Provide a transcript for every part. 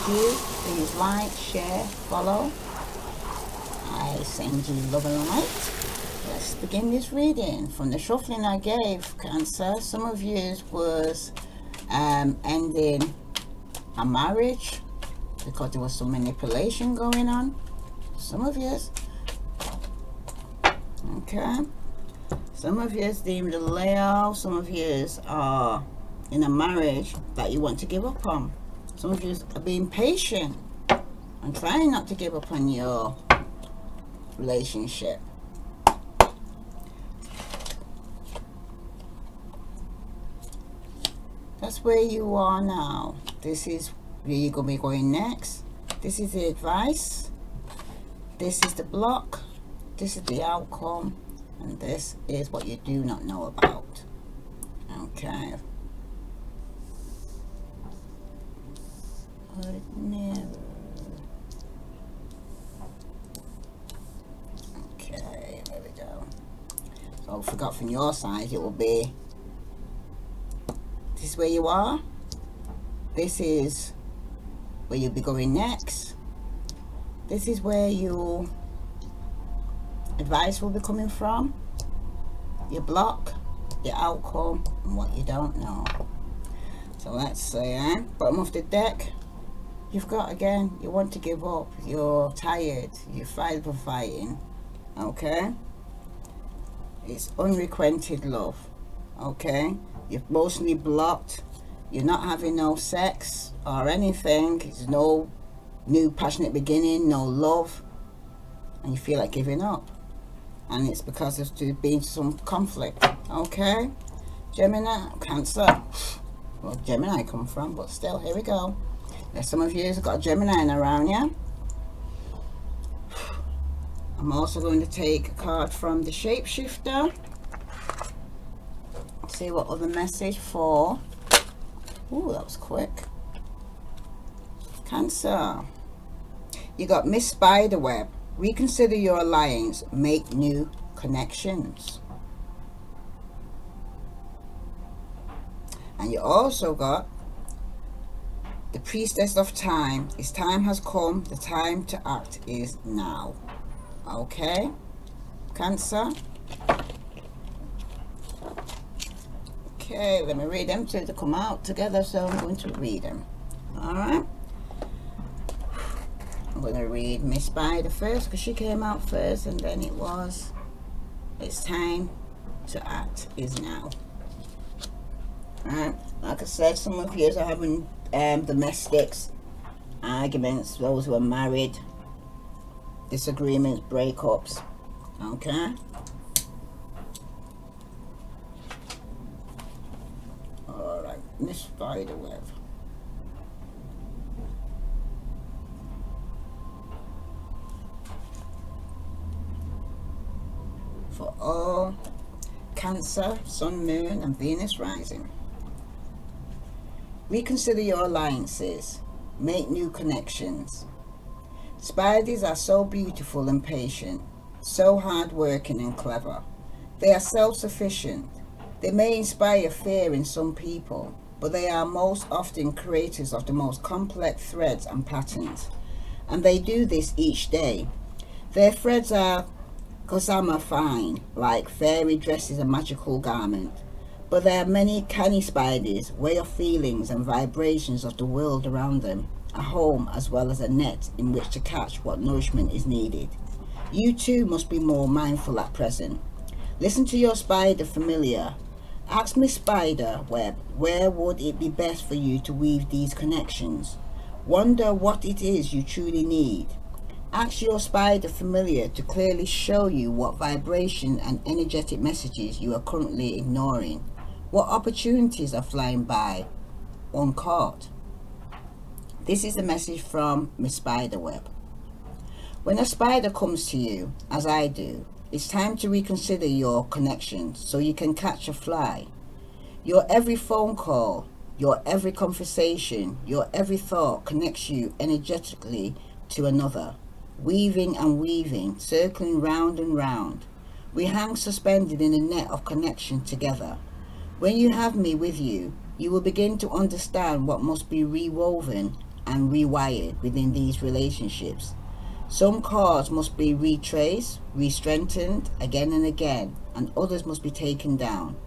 you, please like, share, follow. I send you love and light. Let's begin this reading. From the shuffling I gave, Cancer, some of you was ending a marriage because there was some manipulation going on. Some of you, okay. Some of you deemed a layoff. Some of you are in a marriage that you want to give up on. Some of you are being patient and trying not to give up on your relationship. That's where you are now. This is where you're going to be going next. This is the advice. This is the block. This is the outcome. And this is what you do not know about. Okay. Never. Okay, there we go. So I forgot from your side it will be, this is where you are. This is where you'll be going next. This is where your advice will be coming from. Your block, your outcome, and what you don't know. So let's say, bottom of the deck, you've got, again, you want to give up. You're tired. You're fighting for fighting. Okay? It's unrequited love. Okay? You're mostly blocked. You're not having no sex or anything. There's no new passionate beginning, no love. And you feel like giving up. And it's because there's been some conflict. Okay? Gemini, Cancer. Well, Gemini come from, but still, here we go. There's some of you have got a Gemini around you. I'm also going to take a card from the Shapeshifter. See what other message for. Ooh, that was quick. Cancer. You got Miss Spiderweb. Reconsider your alliance. Make new connections. And you also got the Priestess of Time. Its time has come. The time to act is now. Okay, Cancer. Okay, let me read them till they come out together, so I'm going to read them. Alright. I'm going to read Miss Spider first because she came out first, and then it was, it's time to act is now. Alright, like I said, some of you are having domestics, arguments, those who are married, disagreements, breakups. Okay. Alright, Miss Spiderweb. For all Cancer, Sun, Moon, and Venus rising. Reconsider your alliances. Make new connections. Spiders are so beautiful and patient, so hard-working and clever. They are self-sufficient. They may inspire fear in some people, but they are most often creators of the most complex threads and patterns, and they do this each day. Their threads are gossamer fine, like fairy dresses a magical garment, but there are many canny spiders, way of feelings and vibrations of the world around them, a home as well as a net in which to catch what nourishment is needed. You too must be more mindful at present. Listen to your spider familiar. Ask Miss Spiderweb, where would it be best for you to weave these connections? Wonder what it is you truly need. Ask your spider familiar to clearly show you what vibration and energetic messages you are currently ignoring. What opportunities are flying by uncaught? This is a message from Miss Spiderweb. When a spider comes to you, as I do, it's time to reconsider your connections so you can catch a fly. Your every phone call, your every conversation, your every thought connects you energetically to another, weaving and weaving, circling round and round. We hang suspended in a net of connection together. When you have me with you, you will begin to understand what must be rewoven and rewired within these relationships. Some cards must be retraced, re-strengthened again and again, and others must be taken down,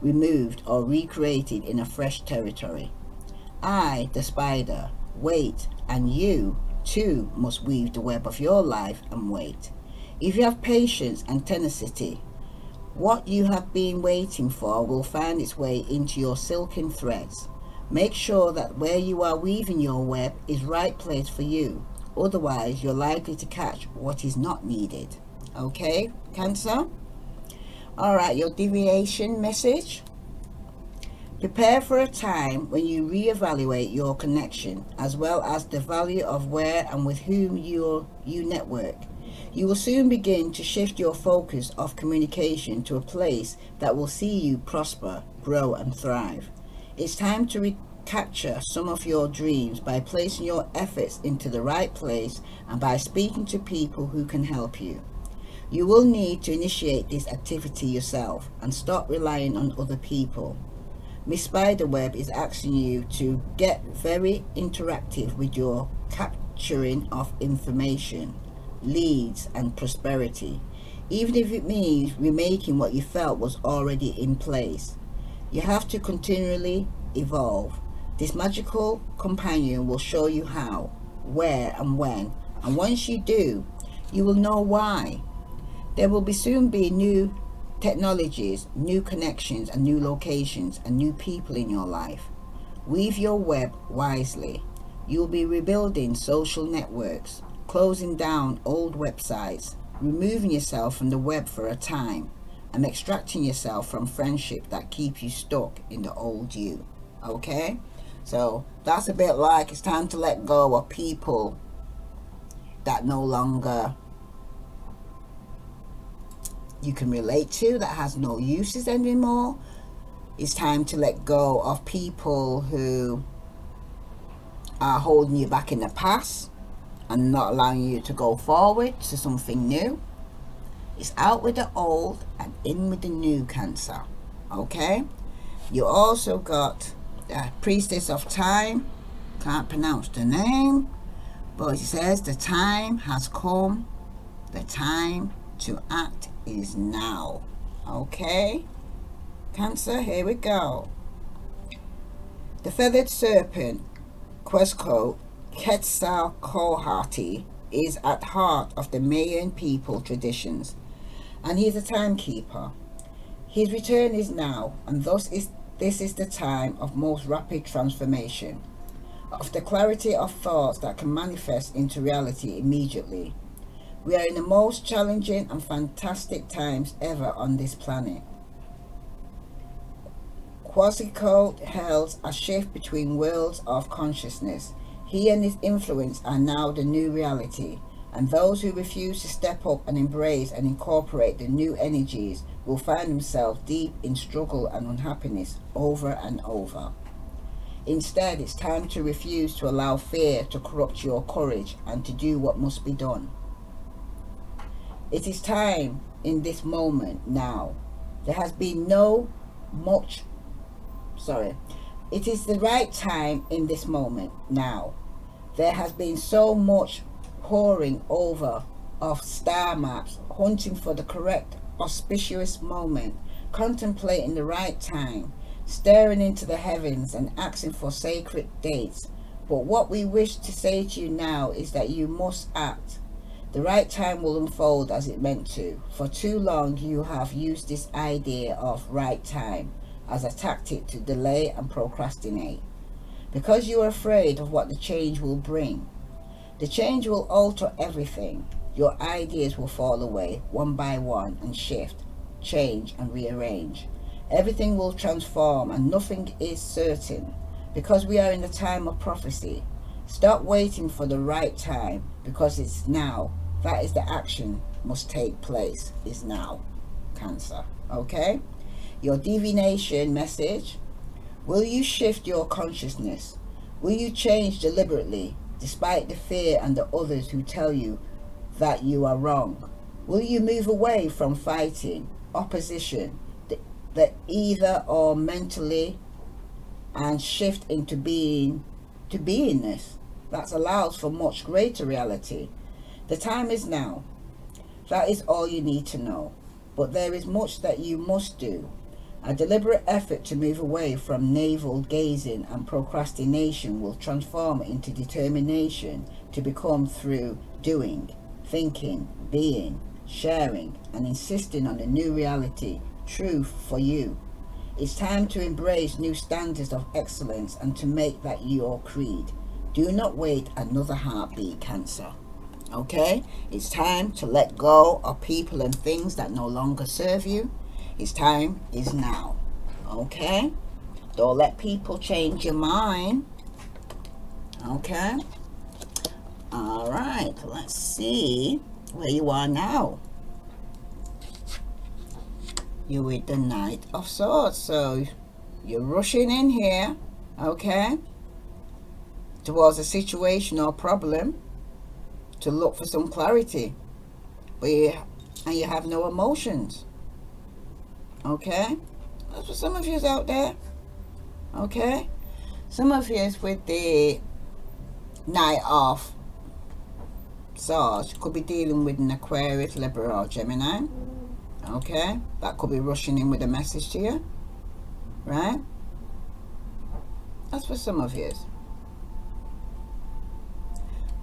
removed, or recreated in a fresh territory. I, the spider, wait, and you, too, must weave the web of your life and wait. If you have patience and tenacity, what you have been waiting for will find its way into your silken threads. Make sure that where you are weaving your web is right place for you. Otherwise, you're likely to catch what is not needed. Okay, Cancer? Alright, your deviation message. Prepare for a time when you reevaluate your connection, as well as the value of where and with whom you network. You will soon begin to shift your focus of communication to a place that will see you prosper, grow, and thrive. It's time to recapture some of your dreams by placing your efforts into the right place and by speaking to people who can help you. You will need to initiate this activity yourself and stop relying on other people. Miss Spiderweb is asking you to get very interactive with your capturing of information, leads, and prosperity, even if it means remaking what you felt was already in place. You have to continually evolve. This magical companion will show you how, where, and when, and once you do, you will know why. There will soon be new technologies, new connections, and new locations, and new people in your life. Weave your web wisely. You will be rebuilding social networks, closing down old websites, removing yourself from the web for a time, and extracting yourself from friendship that keep you stuck in the old you. Okay? So that's a bit like it's time to let go of people that no longer you can relate to, that has no uses anymore. It's time to let go of people who are holding you back in the past and not allowing you to go forward to something new. It's out with the old and in with the new, Cancer. Okay? You also got the Priestess of Time. Can't pronounce the name, but it says the time has come. The time to act is now. Okay? Cancer, here we go. The Feathered Serpent, Quetzalcoatl, Quetzalcoatl, is at heart of the Mayan people traditions, and he is a timekeeper. His return is now, and this is the time of most rapid transformation, of the clarity of thoughts that can manifest into reality immediately. We are in the most challenging and fantastic times ever on this planet. Quetzalcoatl heralds a shift between worlds of consciousness. He and his influence are now the new reality, and those who refuse to step up and embrace and incorporate the new energies will find themselves deep in struggle and unhappiness over and over. Instead, it's time to refuse to allow fear to corrupt your courage and to do what must be done. It is time in this moment now. There has been It is the right time in this moment now. There has been so much poring over of star maps, hunting for the correct auspicious moment, contemplating the right time, staring into the heavens and asking for sacred dates. But what we wish to say to you now is that you must act. The right time will unfold as it meant to. For too long you have used this idea of right time as a tactic to delay and procrastinate, because you are afraid of what the change will bring. The change will alter everything. Your ideas will fall away one by one and shift, change and rearrange. Everything will transform and nothing is certain, because we are in the time of prophecy. Stop waiting for the right time, because it's now. That is the action must take place, is now, Cancer. Okay? Your divination message. Will you shift your consciousness? Will you change deliberately, despite the fear and the others who tell you that you are wrong? Will you move away from fighting, opposition, the either or mentally, and shift into beingness? that allows for much greater reality. The time is now. That is all you need to know. But there is much that you must do. A deliberate effort to move away from navel gazing and procrastination will transform into determination to become through doing, thinking, being, sharing, and insisting on a new reality, truth for you. It's time to embrace new standards of excellence and to make that your creed. Do not wait another heartbeat, Cancer. Okay? It's time to let go of people and things that no longer serve you. Its time is now. Okay? Don't let people change your mind. Okay? Alright, let's see where you are now. You're with the Knight of Swords. So you're rushing in here, okay, towards a situation or problem to look for some clarity. But you have no emotions. Okay, that's for some of you out there. Okay, some of you with the Knight of Swords could be dealing with an Aquarius, Libra, or Gemini. Okay, that could be rushing in with a message to you, right? That's for some of you.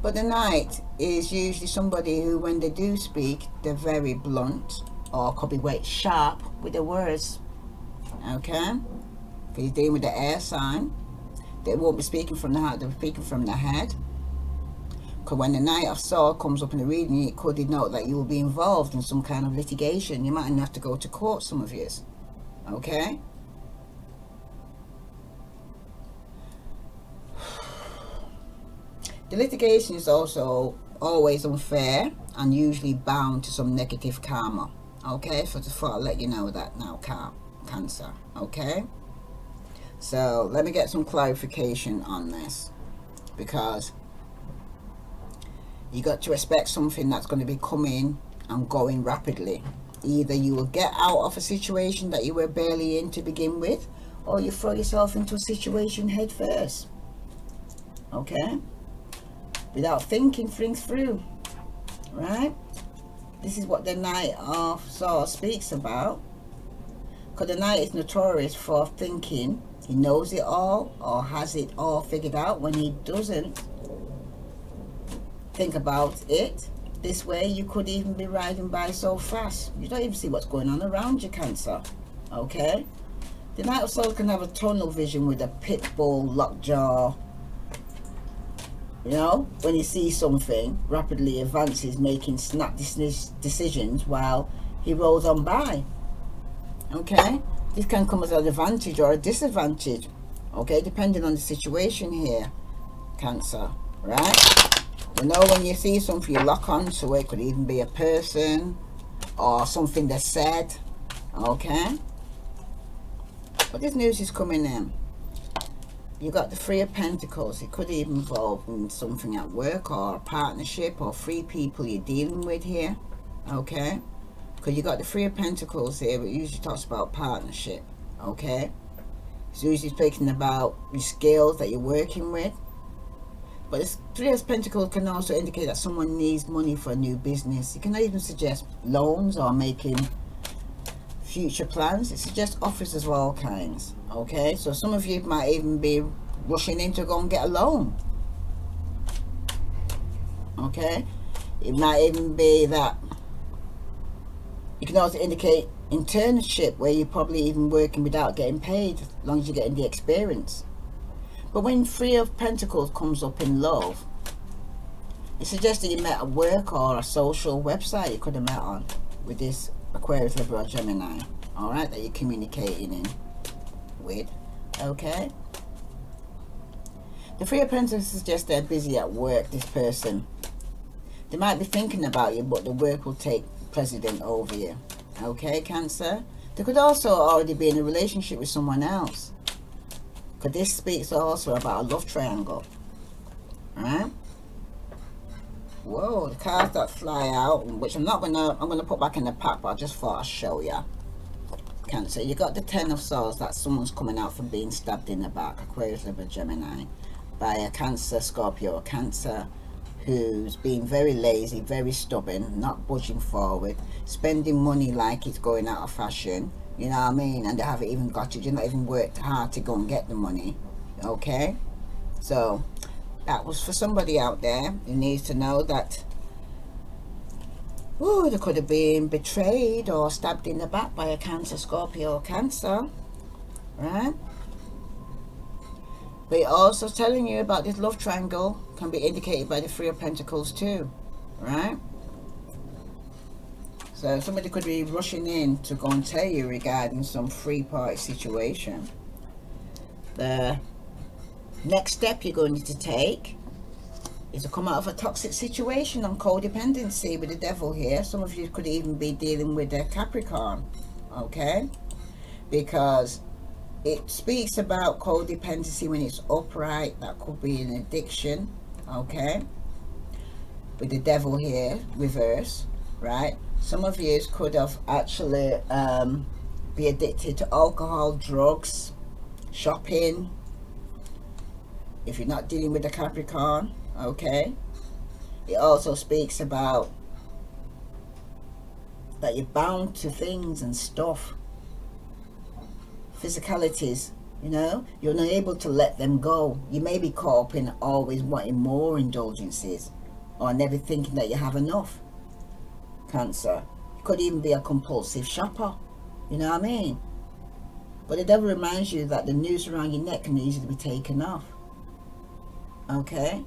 But the Knight is usually somebody who, when they do speak, they're very blunt, or could be quite sharp with the words. Okay, if you're dealing with the air sign, they won't be speaking from the heart, they'll be speaking from the head. Because when the Knight of Swords comes up in the reading, it could denote that you will be involved in some kind of litigation. You might even have to go to court, some of you. Okay, the litigation is also always unfair and usually bound to some negative karma. Okay, so just thought I'd let you know that now, Cancer. Okay, so let me get some clarification on this, because you got to expect something that's going to be coming and going rapidly. Either you will get out of a situation that you were barely in to begin with, or you throw yourself into a situation head first. Okay, without thinking things through, right? This is what the Knight of Swords speaks about, because the Knight is notorious for thinking he knows it all or has it all figured out, when he doesn't think about it. This way you could even be riding by so fast you don't even see what's going on around you, Cancer. Okay, the Knight of Swords can have a tunnel vision with a pit bull lockjaw. You know, when he sees something, rapidly advances, making snap decisions while he rolls on by. Okay, this can come as an advantage or a disadvantage, okay, depending on the situation here, Cancer, right? You know, when you see something, you lock on to it. Could even be a person or something that's said. Okay, but this news is coming in. You got the Three of Pentacles. It could even involve in something at work or a partnership or three people you're dealing with here. Okay, because you got the Three of Pentacles here. It usually talks about partnership. Okay, it's usually speaking about your skills that you're working with. But this Three of Pentacles can also indicate that someone needs money for a new business. It can even suggest loans or making future plans. It suggests offers of all kinds. Okay, so some of you might even be rushing in to go and get a loan. Okay, it might even be that you can also indicate internship, where you're probably even working without getting paid, as long as you're getting the experience. But when Three of Pentacles comes up in love, it suggests that you met at work or a social website you could have met on with this Aquarius, Libra, or Gemini. Alright, that you're communicating in with. Okay, the Three of Pentacles suggests they're busy at work, this person. They might be thinking about you, but the work will take precedent over you. Okay, Cancer. They could also already be in a relationship with someone else, because this speaks also about a love triangle. Alright, whoa, the cards that fly out, which I'm gonna put back in the pack, but I just thought I'd show you. Cancer, you got the Ten of Swords, that someone's coming out from being stabbed in the back. Aquarius, Libra, Gemini. by a Cancer, Scorpio or Cancer, who's being very lazy, very stubborn, not budging forward, spending money like it's going out of fashion, you know what I mean, and they haven't even got it, you're not even worked hard to go and get the money, okay? So that was for somebody out there who needs to know that, they could have been betrayed or stabbed in the back by a Cancer, Scorpio or Cancer, right? But also telling you about this love triangle can be indicated by the Three of Pentacles too, right? So somebody could be rushing in to go and tell you regarding some three-party situation. The next step you're going to take is to come out of a toxic situation on codependency with the Devil here. Some of you could even be dealing with a Capricorn, okay? Because it speaks about codependency when it's upright. That could be an addiction, okay? With the Devil here, reverse, right? Some of you could have actually be addicted to alcohol, drugs, shopping. If you're not dealing with the Capricorn, okay? It also speaks about that you're bound to things and stuff. Physicalities, you know, you're not able to let them go. You may be caught up in always wanting more indulgences or never thinking that you have enough. Cancer, you could even be a compulsive shopper, you know what I mean? But the Devil reminds you that the noose around your neck can easily be taken off, okay?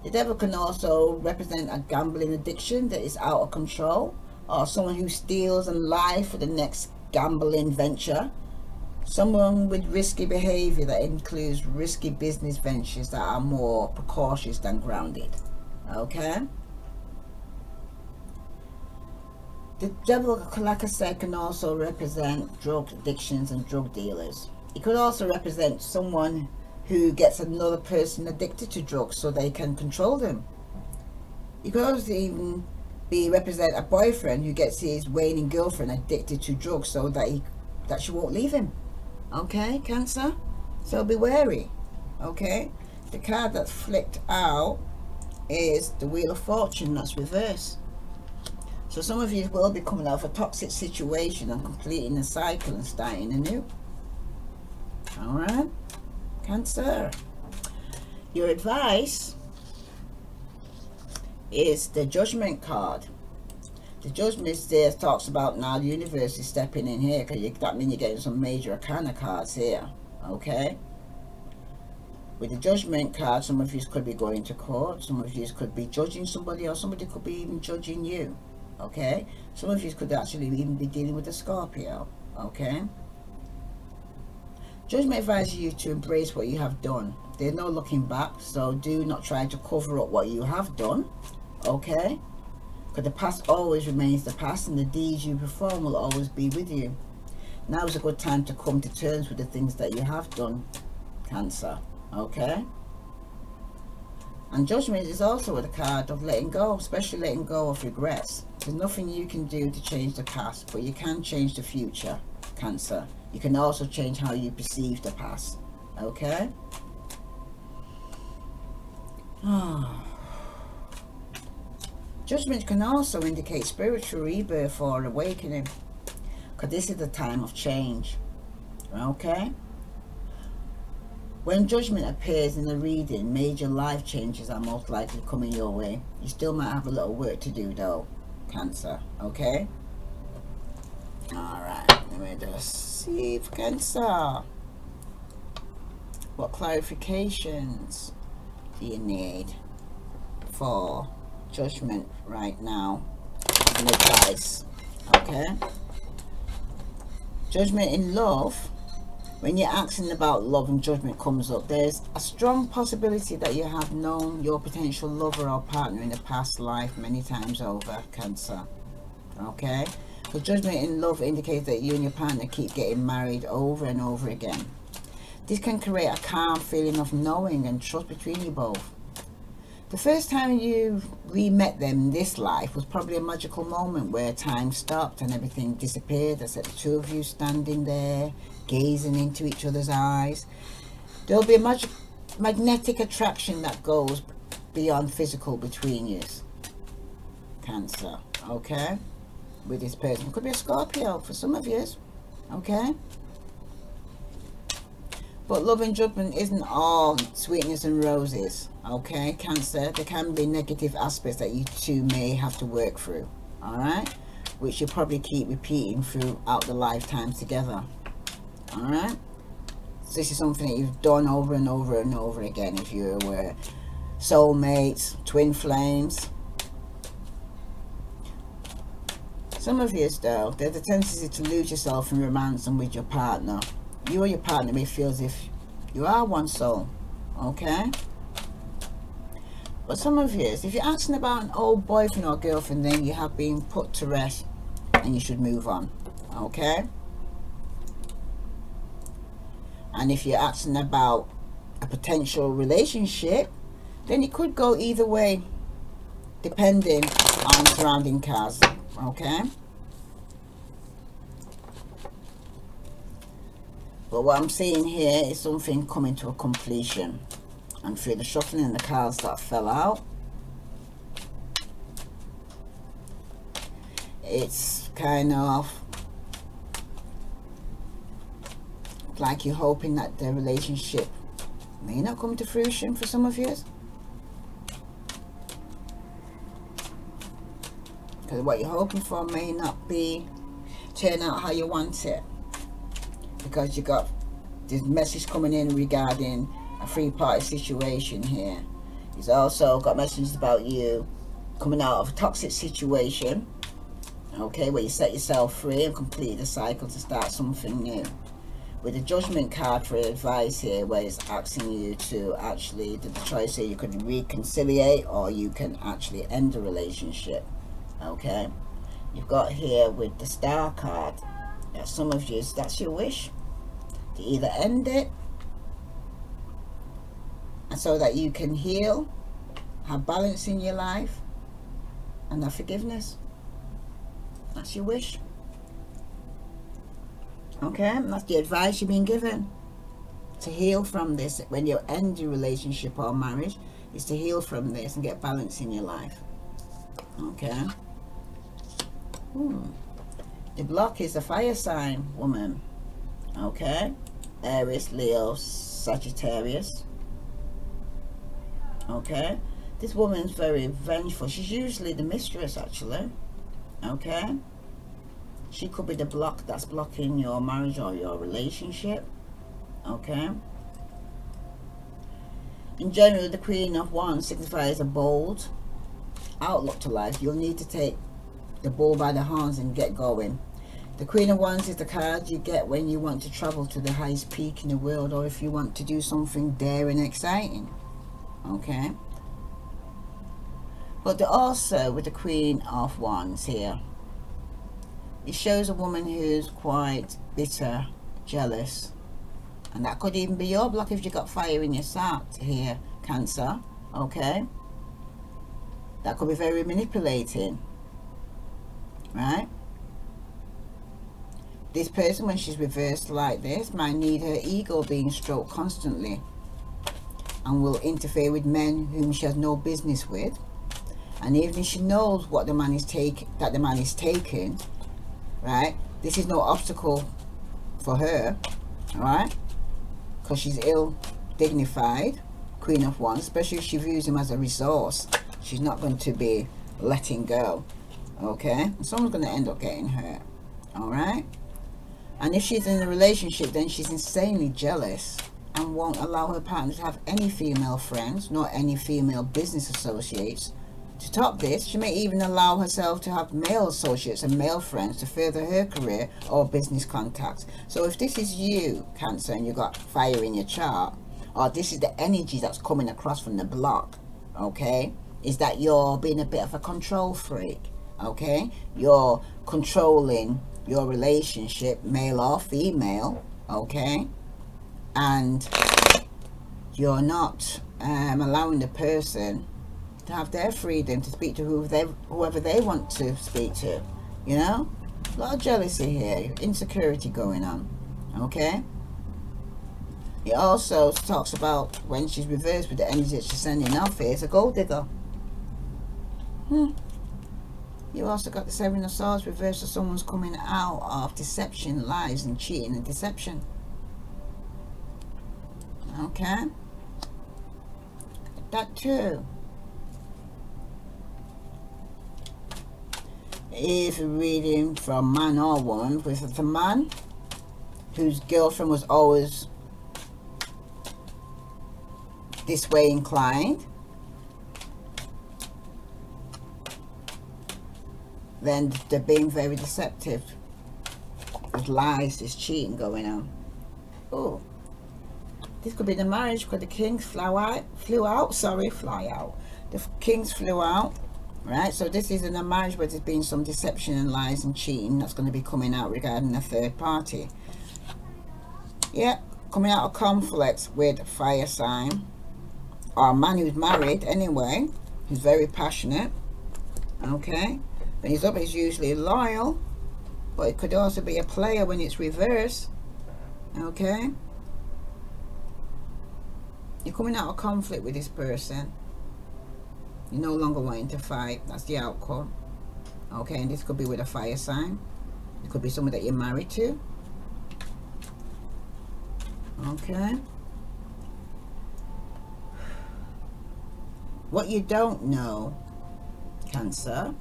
The Devil can also represent a gambling addiction that is out of control, or someone who steals and lies for the next gambling venture. Someone with risky behavior that includes risky business ventures that are more precautious than grounded, okay? The Devil, like I said, can also represent drug addictions and drug dealers. It could also represent someone who gets another person addicted to drugs so they can control them. It could also even represent a boyfriend who gets his waning girlfriend addicted to drugs so that she won't leave him. Okay, Cancer? So be wary, okay? The card that's flipped out is the Wheel of Fortune, that's reversed. So some of you will be coming out of a toxic situation and completing a cycle and starting anew. Alright, Cancer. Your advice is the Judgment card. The Judgment there talks about now the universe is stepping in here, because that means you're getting some major arcana cards here, okay? With the Judgment card, some of you could be going to court, some of you could be judging somebody, or somebody could be even judging you, okay? Some of you could actually even be dealing with a Scorpio, okay? Judgment advises you to embrace what you have done. There's no looking back, so do not try to cover up what you have done, okay? Because the past always remains the past, and the deeds you perform will always be with you. Now is a good time to come to terms with the things that you have done, Cancer, okay? And Judgment is also a card of letting go, especially letting go of regrets. There's nothing you can do to change the past, but you can change the future, Cancer. You can also change how you perceive the past, okay? Judgment can also indicate spiritual rebirth or awakening, because this is the time of change, okay? When Judgment appears in the reading, major life changes are most likely coming your way. You still might have a little work to do though, Cancer, okay? Alright, let me just see if Cancer, what clarifications do you need for Judgment right now and advice, okay? Judgment in love, when you're asking about love and Judgment comes up, there's a strong possibility that you have known your potential lover or partner in a past life many times over, Cancer, okay? So Judgment in love indicates that you and your partner keep getting married over and over again. This can create a calm feeling of knowing and trust between you both. The first time you re-met them in this life was probably a magical moment where time stopped and everything disappeared. I said the two of you standing there, gazing into each other's eyes. There'll be a magnetic attraction that goes beyond physical between you, Cancer, okay, with this person. Could be a Scorpio for some of you, okay. But love and judgment isn't all sweetness and roses, okay, Cancer. There can be negative aspects that you two may have to work through, all right, which you'll probably keep repeating throughout the lifetime together, all right. So this is something that you've done over and over and over again, if you're aware. Soulmates, twin flames. Some of you, though, there's a tendency to lose yourself in romance and with your partner. You or your partner may feel as if you are one soul, okay? But some of you, if you're asking about an old boyfriend or girlfriend, then you have been put to rest and you should move on, okay? And if you're asking about a potential relationship, then it could go either way, depending on surrounding cards, okay? But what I'm seeing here is something coming to a completion. And through the shuffling and the cards that fell out, it's kind of like you're hoping that the relationship may not come to fruition for some of you. Because what you're hoping for may not turn out how you want it. Because you got this message coming in regarding a three-party situation here. He's also got messages about you coming out of a toxic situation, okay, where you set yourself free and complete the cycle to start something new. With the Judgment card for advice here, where it's asking you to actually, the choice here, you could reconciliate or you can actually end the relationship, okay. You've got here with the Star card, that some of you, that's your wish, to either end it and so that you can heal, have balance in your life, and have forgiveness. That's your wish. Okay, and that's the advice you've been given, to heal from this. When you end your relationship or marriage, is to heal from this and get balance in your life. Okay. The block is a fire sign woman, okay, Aries, Leo, Sagittarius, okay. This woman's very vengeful. She's usually the mistress, actually, okay. She could be the block that's blocking your marriage or your relationship, okay. In general, the Queen of Wands signifies a bold outlook to life. You'll need to take the bull by the horns and get going. The Queen of Wands is the card you get when you want to travel to the highest peak in the world, or if you want to do something daring and exciting, okay. But also with the Queen of Wands here, it shows a woman who's quite bitter, jealous, and that could even be your block if you got fire in your chart here, Cancer, okay. That could be very manipulating, right? This person, when she's reversed like this, might need her ego being stroked constantly and will interfere with men whom she has no business with. And even if she knows what the man is taking, right, this is no obstacle for her, right, because she's ill dignified, Queen of Wands, especially if she views him as a resource. She's not going to be letting go, okay. Someone's going to end up getting hurt, all right. And if she's in a relationship, then she's insanely jealous and won't allow her partner to have any female friends, nor any female business associates. To top this, she may even allow herself to have male associates and male friends to further her career or business contacts. So if this is you, Cancer, and you've got fire in your chart, or this is the energy that's coming across from the block, okay, is that you're being a bit of a control freak, okay. You're controlling your relationship, male or female, okay, and you're not allowing the person to have their freedom to speak to whoever they want to speak to, you know. A lot of jealousy here, insecurity going on, okay. It also talks about when she's reversed with the energy that she's sending off here, it's a gold digger. You also got the Seven of Swords reversed, so someone's coming out of deception, lies and cheating and deception. Okay. That too. If you're reading from man or woman, with the man whose girlfriend was always this way inclined, then they're being very deceptive. There's lies, there's cheating going on. Oh, this could be the marriage because the kings fly out. The kings flew out, right? So this is in a marriage where there's been some deception and lies and cheating that's going to be coming out regarding a third party. Yeah, coming out of conflict with fire sign, or a man who's married anyway, who's very passionate. Okay, when he's up, he's usually loyal, but it could also be a player when it's reversed. Okay, you're coming out of conflict with this person. You're no longer wanting to fight. That's the outcome. Okay, and this could be with a fire sign. It could be someone that you're married to. Okay. What you don't know, Cancer,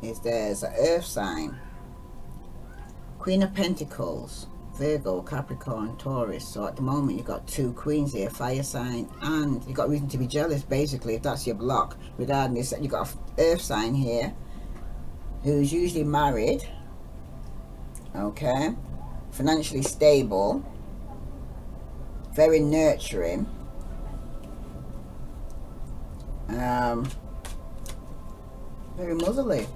is there's an earth sign. Queen of Pentacles, Virgo, Capricorn, Taurus. So at the moment you've got two queens here, fire sign, and you've got reason to be jealous basically if that's your block. Regarding this, you've got an earth sign here who's usually married, okay, financially stable, very nurturing, very motherly.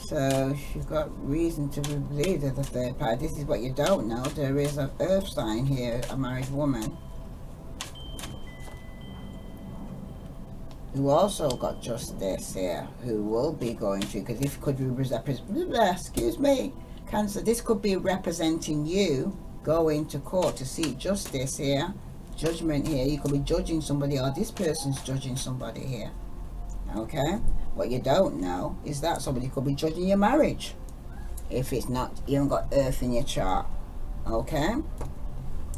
So you've got reason to believe that the third party. This is what you don't know. There is an earth sign here, a married woman, who also got justice here, who will be going through, because this could be excuse me, Cancer, this could be representing you going to court to seek justice here, judgment here. You could be judging somebody, or this person's judging somebody here. Okay, what you don't know is that somebody could be judging your marriage if it's not, you haven't got earth in your chart. Okay,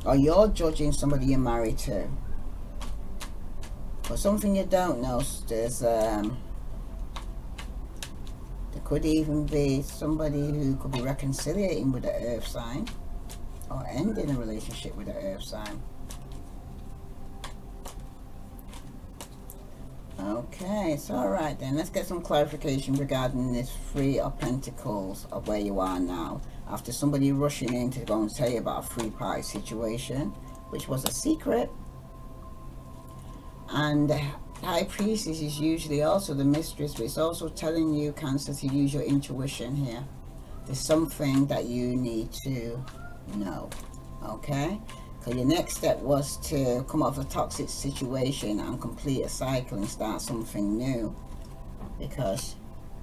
or you're judging somebody you're married to. But something you don't know, there's there could even be somebody who could be reconciliating with the earth sign, or ending a relationship with the earth sign. Okay, it's alright then. Let's get some clarification regarding this Three of Pentacles, of where you are now, after somebody rushing in to go and tell you about a three-party situation, which was a secret. And the High Priestess is usually also the mistress, but it's also telling you, Cancer, to use your intuition here. There's something that you need to know. Okay, so your next step was to come out of a toxic situation and complete a cycle and start something new, because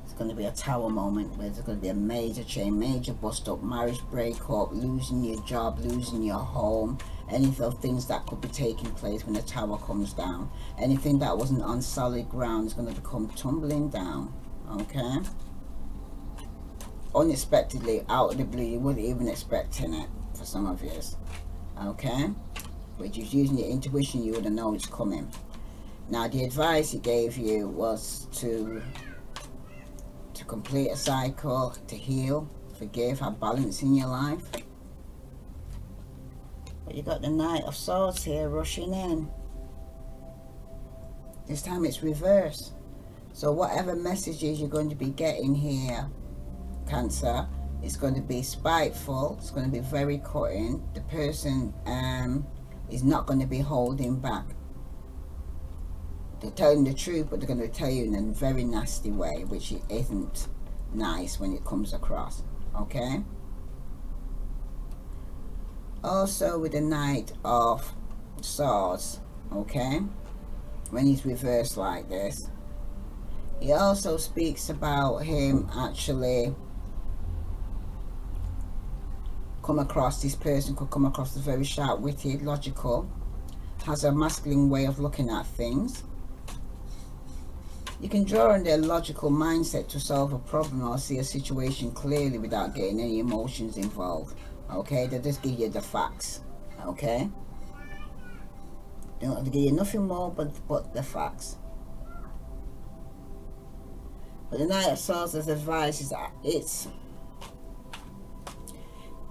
it's going to be a tower moment where there's going to be a major change, major bust up, marriage breakup, losing your job, losing your home, any of those things that could be taking place when the tower comes down. Anything that wasn't on solid ground is going to become tumbling down. Okay, unexpectedly, out of the blue, you wasn't even expecting it for some of you. Okay, which is using your intuition, you would have known it's coming. Now the advice he gave you was to complete a cycle, to heal, forgive, have balance in your life. But you got the Knight of Swords here rushing in. This time it's reversed. So whatever messages you're going to be getting here, Cancer, it's going to be spiteful, it's going to be very cutting. The person is not going to be holding back. They're telling the truth, but they're going to tell you in a very nasty way, which isn't nice when it comes across. Okay, also with the Knight of Swords, okay, when he's reversed like this, he also speaks about him actually come across, this person could come across as very sharp-witted, logical, has a masculine way of looking at things. You can draw on their logical mindset to solve a problem or see a situation clearly without getting any emotions involved. Okay, they just give you the facts. Okay, they don't give you nothing more but the facts. But the Knight of Swords advises that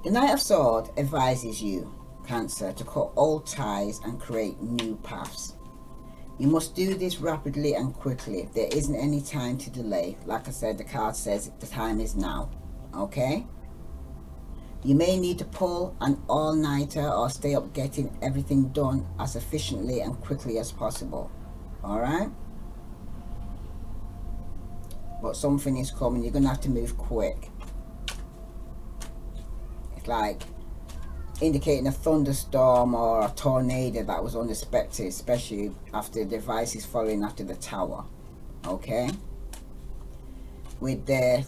the Knight of Swords advises you, Cancer, to cut old ties and create new paths. You must do this rapidly and quickly. There isn't any time to delay. Like I said, the card says the time is now. Okay? You may need to pull an all-nighter or stay up getting everything done as efficiently and quickly as possible. Alright? But something is coming. You're going to have to move quick. It's like indicating a thunderstorm or a tornado that was unexpected, especially after the device is falling after the tower. Okay, with the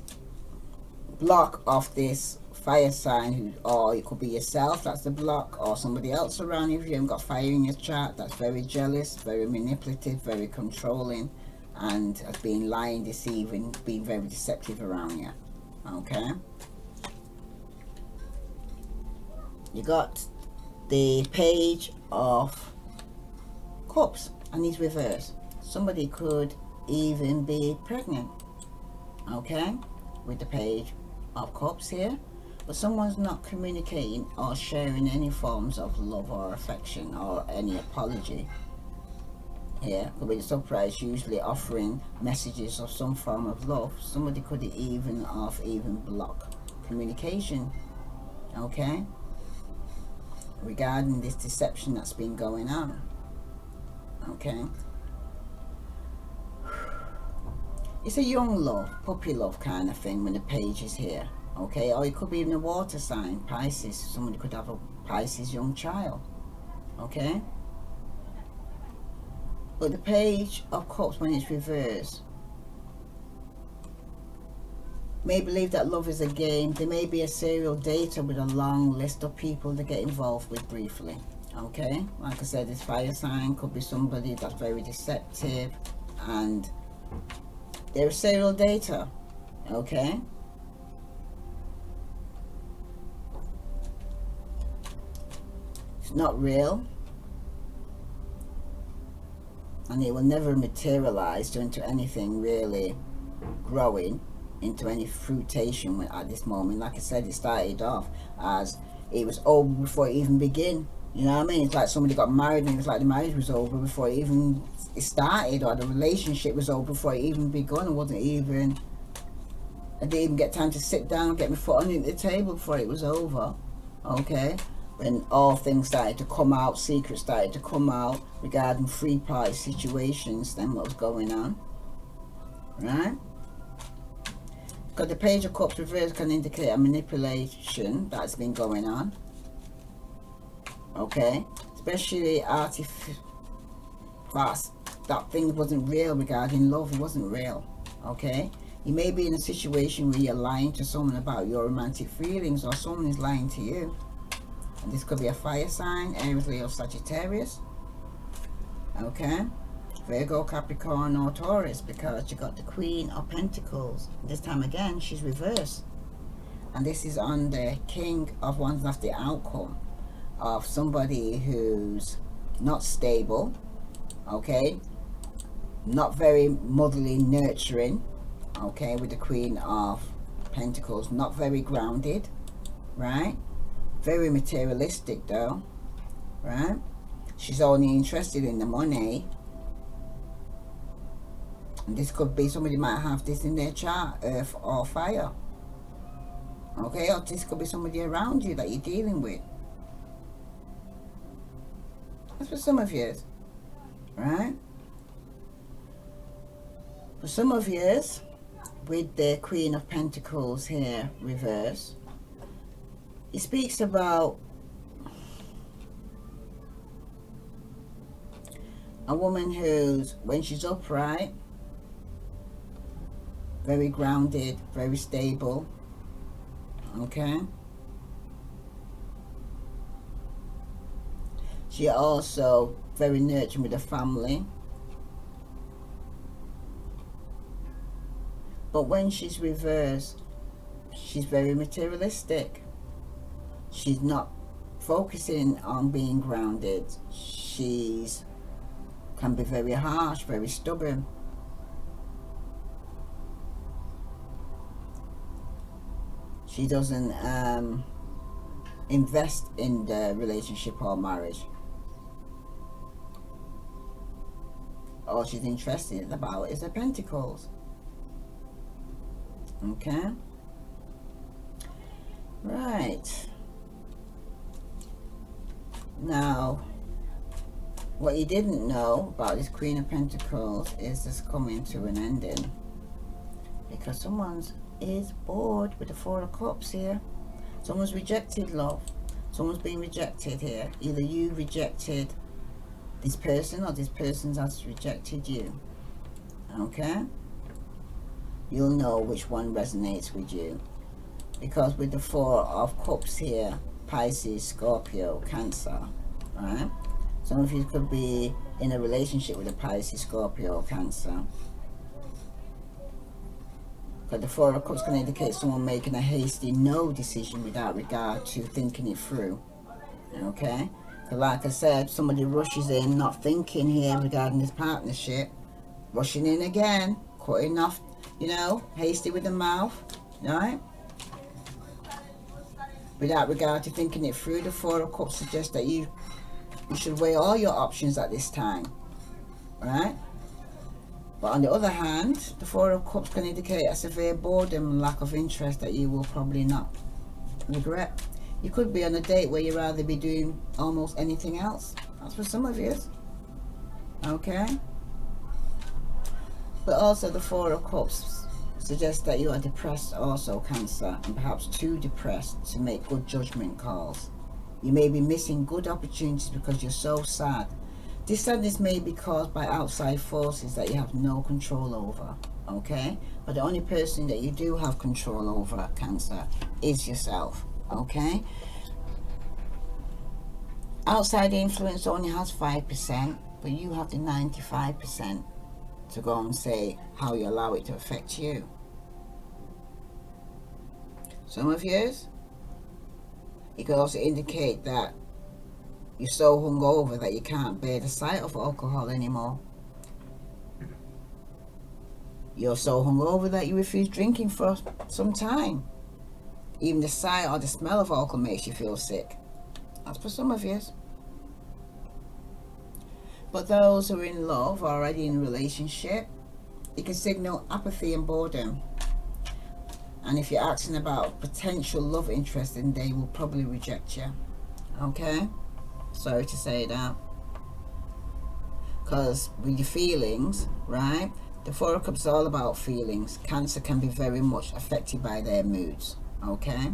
block of this fire sign, or it could be yourself, that's the block, or somebody else around you. If you haven't got fire in your chart, that's very jealous, very manipulative, very controlling, and has been lying, deceiving, being very deceptive around you. Okay, you got the Page of Cups and he's reversed. Somebody could even be pregnant, okay, with the Page of Cups here, but someone's not communicating or sharing any forms of love or affection or any apology here. Could be the surprise, usually offering messages of some form of love. Somebody could even block communication, okay, regarding this deception that's been going on. Okay, it's a young love, puppy love kind of thing when the Page is here. Okay, or it could be in a water sign, Pisces. Somebody could have a Pisces young child. Okay, but the Page of Cups, when it's reversed, may believe that love is a game. There may be a serial dater with a long list of people to get involved with briefly. Okay, like I said, this fire sign could be somebody that's very deceptive and they're a serial dater. Okay, it's not real and it will never materialize into anything really growing into any fruitation at this moment. Like I said, it started off as it was over before it even began. You know what I mean? It's like somebody got married and it was like the marriage was over before it started, or the relationship was over before it even begun. I didn't even get time to sit down, get my foot on the table before it was over. Okay, when all things started to come out, secrets started to come out regarding free party situations, then what was going on, right? Because the Page of Cups reverse can indicate a manipulation that's been going on. Okay, especially that thing wasn't real regarding love. It wasn't real. Okay, you may be in a situation where you're lying to someone about your romantic feelings, or someone is lying to you. And this could be a fire sign, Aries, Leo, Sagittarius. Okay, Virgo, Capricorn, or Taurus, because you got the Queen of Pentacles. This time again, she's reversed. And this is on the King of Wands. That's the outcome of somebody who's not stable, okay, not very motherly, nurturing, okay, with the Queen of Pentacles, not very grounded, right, very materialistic though, right, she's only interested in the money. And this could be, somebody might have this in their chart, earth or fire, okay, or this could be somebody around you that you're dealing with. That's for some of you, right? For some of you, with the Queen of Pentacles here, reverse, it speaks about a woman who's, when she's upright, very grounded, very stable, okay? She also very nurturing with the family. But when she's reversed, she's very materialistic. She's not focusing on being grounded. She's can be very harsh, very stubborn. She doesn't invest in the relationship or marriage. All she's interested about is the pentacles. Okay, right. Now, what you didn't know about this Queen of Pentacles is this coming to an ending, because someone is bored with the Four of Cups here. Someone's rejected love. Someone's been rejected here. Either you rejected this person or this person has rejected you. Okay, you'll know which one resonates with you, because with the Four of Cups here, Pisces, Scorpio, Cancer, right? Some of you could be in a relationship with a Pisces, Scorpio, or Cancer. But the Four of Cups can indicate someone making a hasty no decision without regard to thinking it through. Okay? So like I said, somebody rushes in, not thinking here regarding this partnership. Rushing in again, cutting off, you know, hasty with the mouth, right? Without regard to thinking it through. The Four of Cups suggests that you should weigh all your options at this time, right? But on the other hand, the Four of Cups can indicate a severe boredom and lack of interest that you will probably not regret. You could be on a date where you'd rather be doing almost anything else. That's for some of you. Okay? But also the Four of Cups suggests that you are depressed also, Cancer, and perhaps too depressed to make good judgment calls. You may be missing good opportunities because you're so sad. This sadness may be caused by outside forces that you have no control over, okay? But the only person that you do have control over, Cancer, is yourself, okay? Outside influence only has 5%, but you have the 95% to go and say how you allow it to affect you. Some of you, it could also indicate that you're so hungover that you can't bear the sight of alcohol anymore. You're so hungover that you refuse drinking for some time. Even the sight or the smell of alcohol makes you feel sick. That's for some of you. But those who are in love, already in a relationship, it can signal apathy and boredom. And if you're asking about potential love interest, then they will probably reject you. Okay? Sorry to say that. Because with your feelings, right? The Four of Cups is all about feelings. Cancer can be very much affected by their moods. Okay?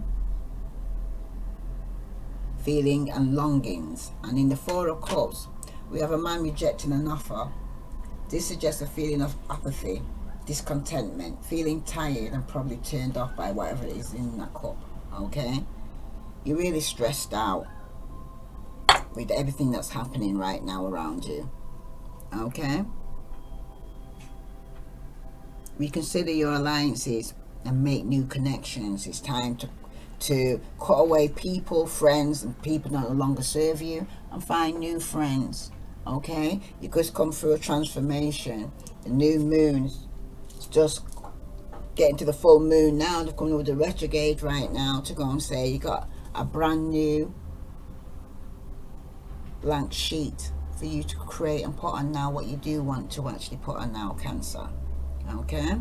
Feeling and longings. And in the Four of Cups, we have a man rejecting an offer. This suggests a feeling of apathy, discontentment, feeling tired and probably turned off by whatever it is in that cup. Okay? You're really stressed out with everything that's happening right now around you. Okay? Reconsider your alliances and make new connections. It's time to cut away people, friends, and people that no longer serve you, and find new friends. Okay? You could come through a transformation. The new moon, it's just getting to the full moon now. They're coming with the retrograde right now to go and say you got a brand new blank sheet for you to create and put on now what you do want to actually put on now, Cancer. Okay?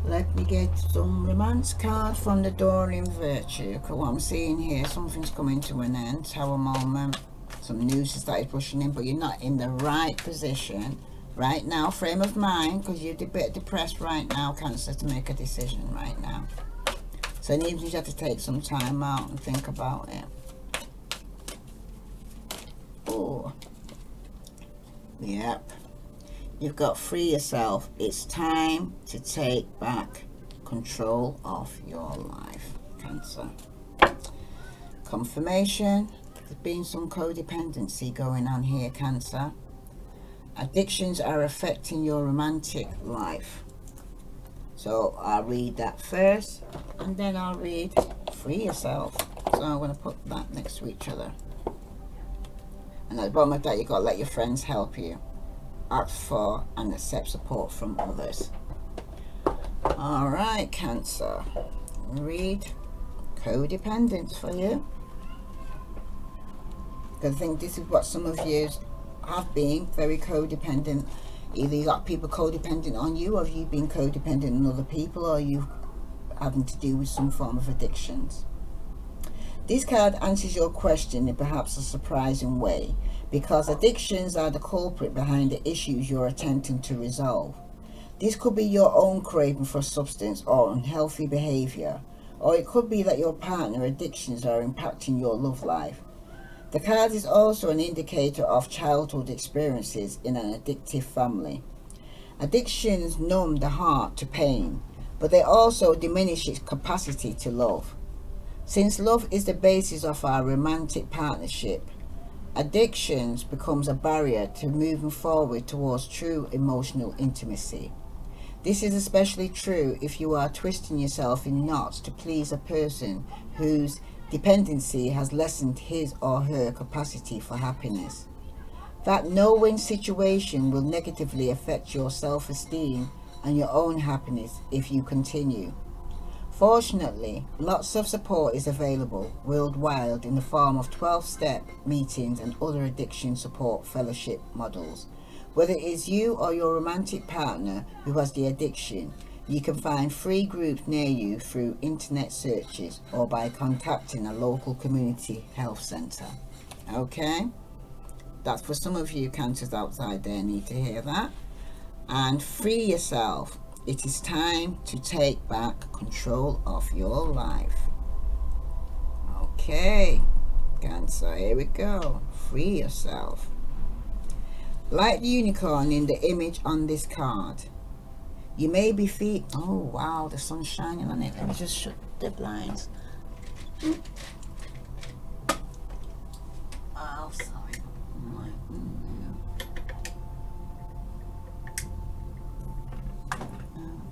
Let me get some romance card from the Doreen Virtue, because what I'm seeing here, something's coming to an end. Tower moment. Some news has started pushing in, but you're not in the right position right now, frame of mind, because you're a bit depressed right now, Cancer, to make a decision right now. So it means you have to take some time out and think about it. Oh, yep. You've got free yourself. It's time to take back control of your life, Cancer. Confirmation There's been some codependency going on here, Cancer. Addictions are affecting your romantic life. So I'll read that first, and then I'll read Free Yourself. So I'm going to put that next to each other. And at the bottom of that, you've got to let your friends help you. Ask for and accept support from others. Alright, Cancer. Read codependence for you. Because I think this is what some of you have been, very codependent. Either you got people codependent on you, or you've been codependent on other people, or you having to do with some form of addictions. This card answers your question in perhaps a surprising way, because addictions are the culprit behind the issues you're attempting to resolve. This could be your own craving for substance or unhealthy behavior, or it could be that your partner addictions are impacting your love life. The card is also an indicator of childhood experiences in an addictive family. Addictions numb the heart to pain, but they also diminish its capacity to love. Since love is the basis of our romantic partnership, addictions becomes a barrier to moving forward towards true emotional intimacy. This is especially true if you are twisting yourself in knots to please a person whose dependency has lessened his or her capacity for happiness. That no-win situation will negatively affect your self-esteem and your own happiness if you continue. Fortunately, lots of support is available worldwide in the form of 12-step meetings and other addiction support fellowship models. Whether it is you or your romantic partner who has the addiction, you can find free groups near you through internet searches or by contacting a local community health centre. Okay? That's for some of you Cancers outside there need to hear that. And free yourself. It is time to take back control of your life. Okay, Cancer, here we go. Free yourself. Like the unicorn in the image on this card, you may be oh wow, the sun's shining on it. Let me just shut the blinds. Oh, sorry.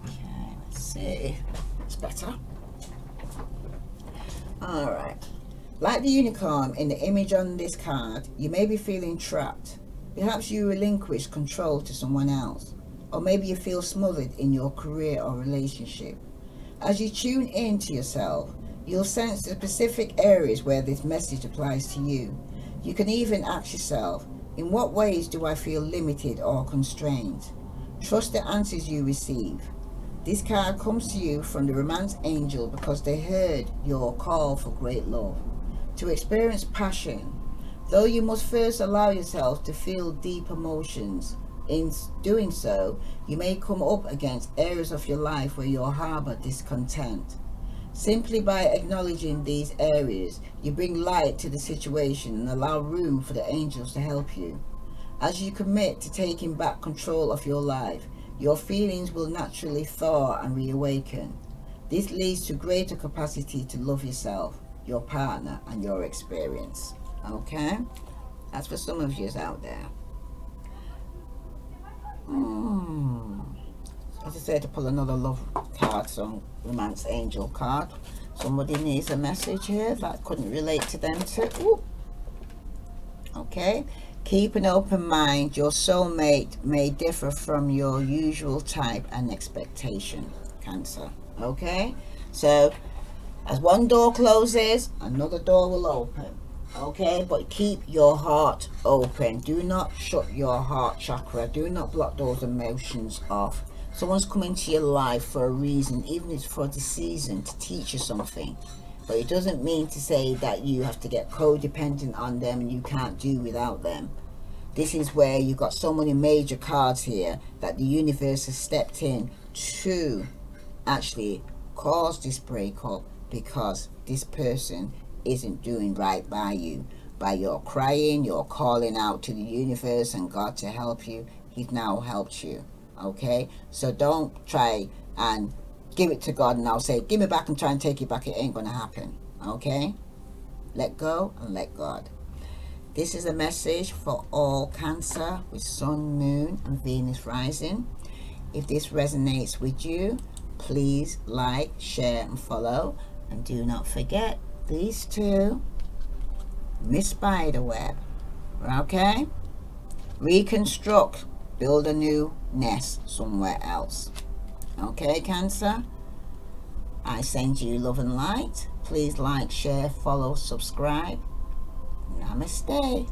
Okay, let's see. It's better. Alright. Like the unicorn in the image on this card, you may be feeling trapped. Perhaps you relinquish control to someone else, or maybe you feel smothered in your career or relationship. As you tune in to yourself, you'll sense the specific areas where this message applies to you. You can even ask yourself, in what ways do I feel limited or constrained? Trust the answers you receive. This card comes to you from the romance angel because they heard your call for great love, to experience passion. Though you must first allow yourself to feel deep emotions, in doing so, you may come up against areas of your life where you harbor discontent. Simply by acknowledging these areas, you bring light to the situation and allow room for the angels to help you. As you commit to taking back control of your life, your feelings will naturally thaw and reawaken. This leads to greater capacity to love yourself, your partner, and your experience. Okay? That's for some of you out there. As I said, to pull another love card, some romance angel card. Somebody needs a message here that couldn't relate to them too. Ooh. Okay? Keep an open mind. Your soulmate may differ from your usual type and expectation, Cancer. Okay? So, as one door closes, another door will open. Okay, but keep your heart open. Do not shut your heart chakra. Do not block those emotions off. Someone's come into your life for a reason, even if it's for the season, to teach you something. But it doesn't mean to say that you have to get codependent on them and you can't do without them. This is where you've got so many major cards here that the universe has stepped in to actually cause this breakup, because this person isn't doing right by you. By your crying, you're calling out to the universe and God to help you. He's now helped you. Okay, so don't try and give it to God and I'll say give me back and try and take it back. It ain't gonna happen. Okay, let go and let God. This is a message for all Cancer with Sun, Moon and Venus rising. If this resonates with you, please like, share and follow. And do not forget these two. Miss Spiderweb. Okay? Reconstruct. Build a new nest somewhere else. Okay, Cancer? I send you love and light. Please like, share, follow, subscribe. Namaste.